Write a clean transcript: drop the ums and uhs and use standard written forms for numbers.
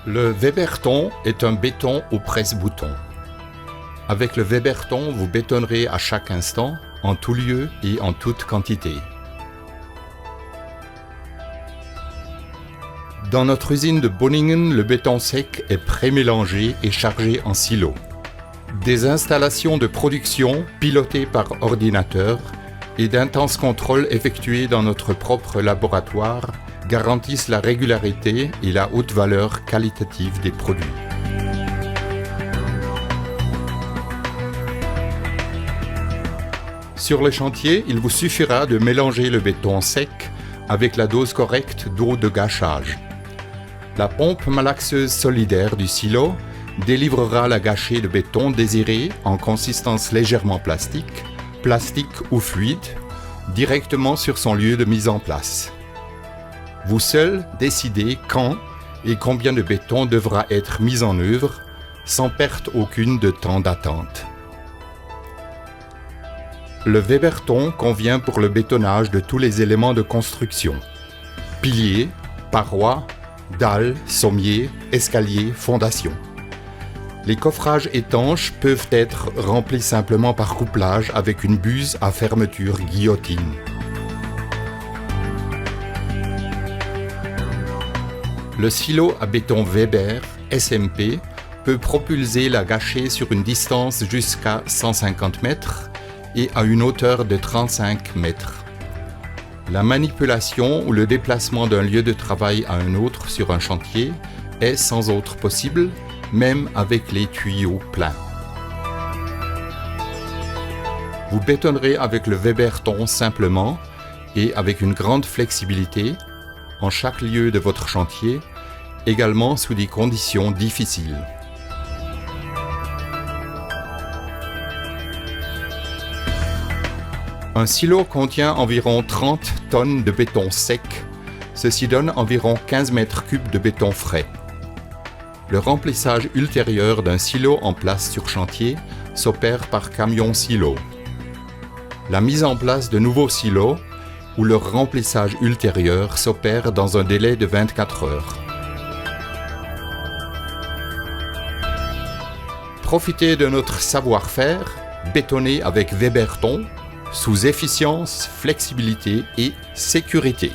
Le Weberton est un béton au presse-bouton. Avec le Weberton, vous bétonnerez à chaque instant, en tout lieu et en toute quantité. Dans notre usine de Bonningen, le béton sec est pré-mélangé et chargé en silos. Des installations de production pilotées par ordinateur et d'intenses contrôles effectués dans notre propre laboratoire garantissent la régularité et la haute valeur qualitative des produits. Sur le chantier, il vous suffira de mélanger le béton sec avec la dose correcte d'eau de gâchage. La pompe malaxeuse solidaire du silo délivrera la gâchée de béton désirée en consistance légèrement plastique ou fluide, directement sur son lieu de mise en place. Vous seul décidez quand et combien de béton devra être mis en œuvre, sans perte aucune de temps d'attente. Le Weberton convient pour le bétonnage de tous les éléments de construction: piliers, parois, dalles, sommiers, escaliers, fondations. Les coffrages étanches peuvent être remplis simplement par couplage avec une buse à fermeture guillotine. Le silo à béton Weber SMP peut propulser la gâchée sur une distance jusqu'à 150 mètres et à une hauteur de 35 mètres. La manipulation ou le déplacement d'un lieu de travail à un autre sur un chantier est sans autre possible, même avec les tuyaux pleins. Vous bétonnerez avec le Weberton simplement et avec une grande flexibilité en chaque lieu de votre chantier, également sous des conditions difficiles. Un silo contient environ 30 tonnes de béton sec. Ceci donne environ 15 mètres cubes de béton frais. Le remplissage ultérieur d'un silo en place sur chantier s'opère par camion silo. La mise en place de nouveaux silos ou leur remplissage ultérieur s'opère dans un délai de 24 heures. Profitez de notre savoir-faire, bétonner avec Weberton, sous efficience, flexibilité et sécurité.